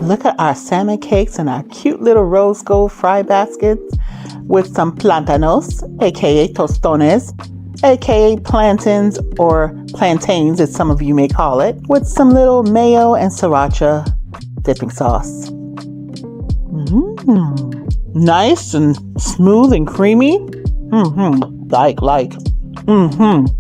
Look at our salmon cakes and our cute little rose gold fry baskets with some plantains, aka tostones, aka plantains or plantains as some of you may call it, with some little mayo and sriracha dipping sauce. Nice and smooth and creamy. Like.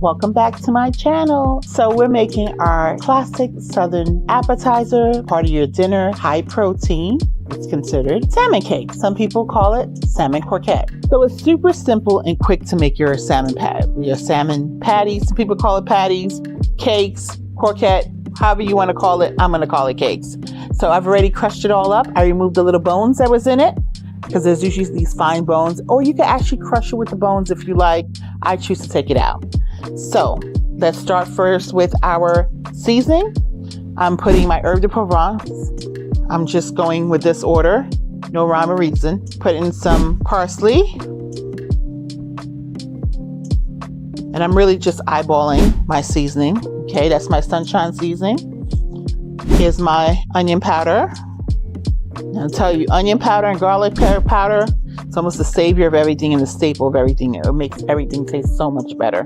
Welcome back to my channel. So we're making our classic Southern appetizer, part of your dinner, high protein. It's considered salmon cake. Some people call it salmon croquette. So it's super simple and quick to make your salmon patties. Some people call it patties, cakes, croquette, however you want to call it. I'm going to call it cakes. So I've already crushed it all up. I removed the little bones that was in it, because there's usually these fine bones, or you can actually crush it with the bones if you like. I choose to take it out. So let's start first with our seasoning. I'm putting my herb de Provence. I'm just going with this order, no rhyme or reason. Put in some parsley. And I'm really just eyeballing my seasoning. Okay, that's my sunshine seasoning. Here's my onion powder. I'll tell you, onion powder and garlic powder, it's almost the savior of everything and the staple of everything. It makes everything taste so much better.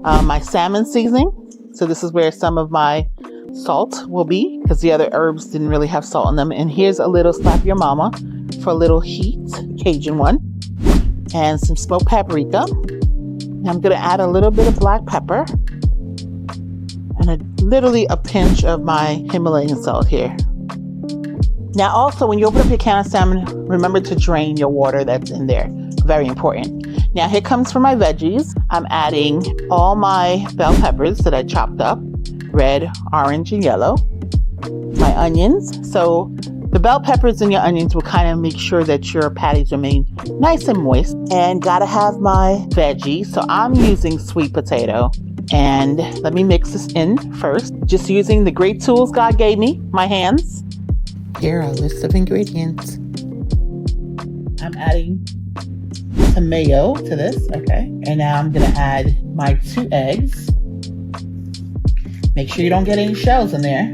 My salmon seasoning. So this is where some of my salt will be, because the other herbs didn't really have salt in them. And here's a little slap your mama for a little heat, Cajun one. And some smoked paprika. And I'm going to add a little bit of black pepper. And literally a pinch of my Himalayan salt here. Now also, when you open up your can of salmon, remember to drain your water that's in there. Very important. Now here comes for my veggies. I'm adding all my bell peppers that I chopped up, red, orange, and yellow. My onions. So the bell peppers and your onions will kind of make sure that your patties remain nice and moist. And gotta have my veggies. So I'm using sweet potato. And let me mix this in first. Just using the great tools God gave me, my hands. Here are a list of ingredients. I'm adding some mayo to this, okay? And now I'm gonna add my 2 eggs. Make sure you don't get any shells in there.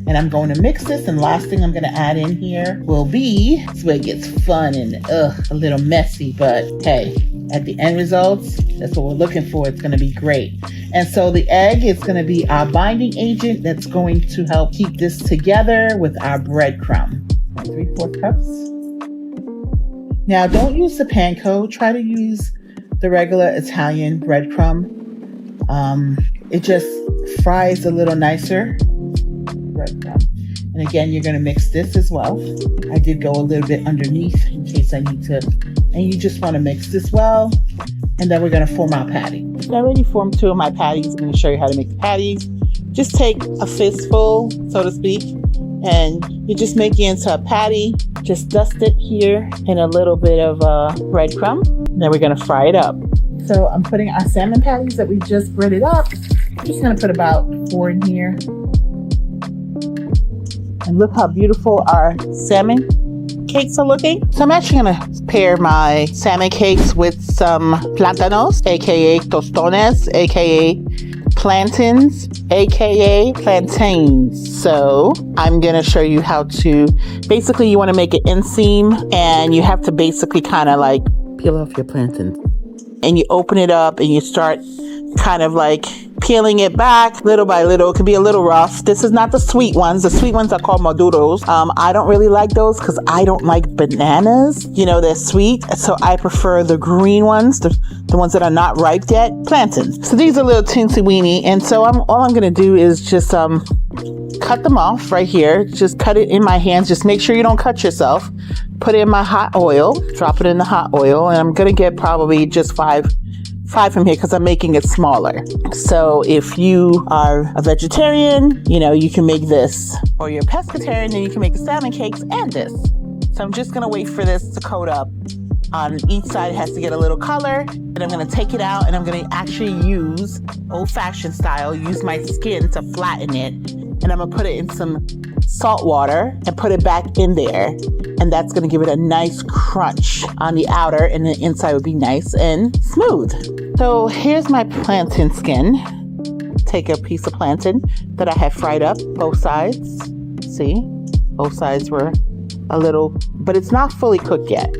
And I'm going to mix this, and last thing I'm gonna add in here will be, this is where it gets fun and a little messy, but hey, at the end results, that's what we're looking for. It's gonna be great. And so the egg is going to be our binding agent that's going to help keep this together with our breadcrumb. 3/4 cups. Now don't use the panko. Try to use the regular Italian breadcrumb. It just fries a little nicer. Breadcrumb. And again, you're going to mix this as well. I did go a little bit underneath in case I need to. And you just want to mix this well. And then we're going to form our patty. I already formed 2 of my patties. I'm going to show you how to make the patties. Just take a fistful, so to speak, and you're just making it into a patty. Just dust it here in a little bit of breadcrumb. Then we're going to fry it up. So I'm putting our salmon patties that we just breaded up. I'm just going to put about 4 in here. And look how beautiful our salmon cakes are looking. So I'm actually going to pair my salmon cakes with some plantains, aka tostones, aka plantains, aka plantains. So I'm going to show you how to, basically you want to make an inseam, and you have to basically kind of like peel off your plantains. And you open it up and you start kind of like peeling it back little by little. It can be a little rough. This is not the sweet ones. The sweet ones are called maduros. I don't really like those because I don't like bananas. You know, they're sweet. So I prefer the green ones, the ones that are not ripe yet, plantains. So these are a little teensy weeny. And so all I'm going to do is just cut them off right here. Just cut it in my hands. Just make sure you don't cut yourself. Put it in my hot oil. Drop it in the hot oil. And I'm going to get probably just five from here because I'm making it smaller. So if you are a vegetarian, you know, you can make this. Or you're a pescatarian, then you can make the salmon cakes and this. So I'm just gonna wait for this to coat up. On each side it has to get a little color, and I'm gonna take it out and I'm gonna actually use old-fashioned style, use my skin to flatten it, and I'm gonna put it in some salt water and put it back in there, and that's gonna give it a nice crunch on the outer, and the inside would be nice and smooth. So here's my plantain skin. take a piece of plantain that I had fried up, both sides. See, both sides were a little, but it's not fully cooked yet.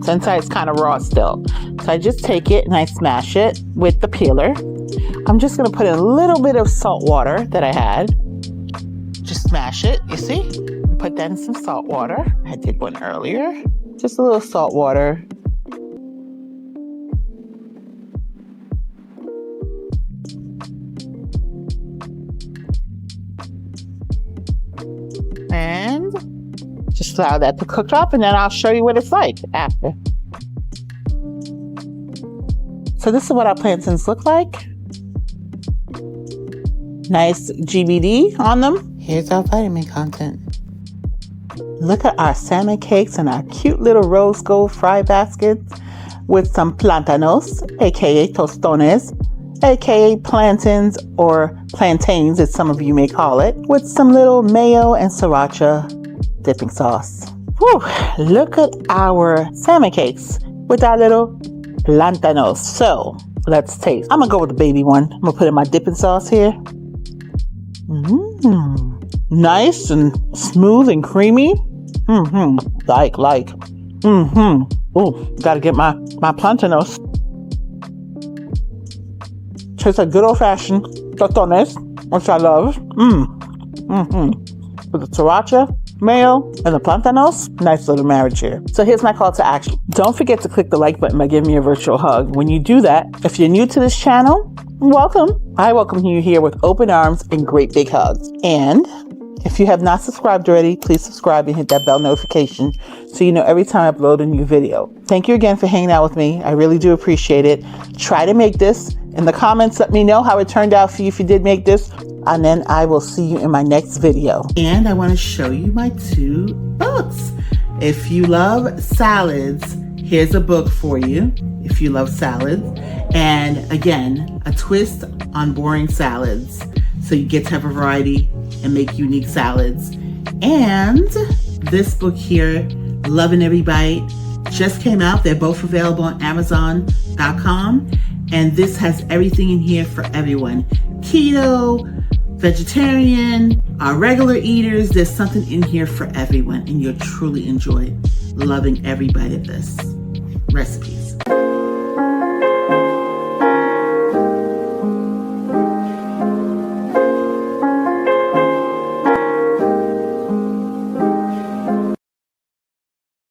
So inside it's kind of raw still. So I just take it and I smash it with the peeler. I'm just gonna put in a little bit of salt water that I had. Just smash it, you see? Put that in some salt water. I did one earlier. Just a little salt water. And just allow that to cook up, and then I'll show you what it's like after. So this is what our plantains look like. Nice GBD on them. Here's our vitamin content. Look at our salmon cakes and our cute little rose gold fry baskets with some plantains, aka tostones, aka plantains or plantains as some of you may call it, with some little mayo and sriracha dipping sauce. Whew, look at our salmon cakes with our little plantains. So let's taste. I'm gonna go with the baby one. I'm gonna put in my dipping sauce here. Nice and smooth and creamy. Like. Oh, gotta get my plantains. Tastes like good old-fashioned tostones, which I love. With the sriracha, mayo, and the plantains. Nice little marriage here. So here's my call to action. Don't forget to click the like button by giving me a virtual hug. When you do that, if you're new to this channel, welcome. I welcome you here with open arms and great big hugs. And if you have not subscribed already, please subscribe and hit that bell notification so you know every time I upload a new video. Thank you again for hanging out with me. I really do appreciate it. Try to make this. In the comments, let me know how it turned out for you if you did make this. And then I will see you in my next video. And I want to show you my 2 books. If you love salads, here's a book for you. If you love salads. And again, a twist on boring salads. So you get to have a variety and make unique salads. And this book here, Loving Every Bite, just came out. They're both available on Amazon.com. And this has everything in here for everyone. Keto, vegetarian, our regular eaters. There's something in here for everyone. And you'll truly enjoy loving every bite of this recipe.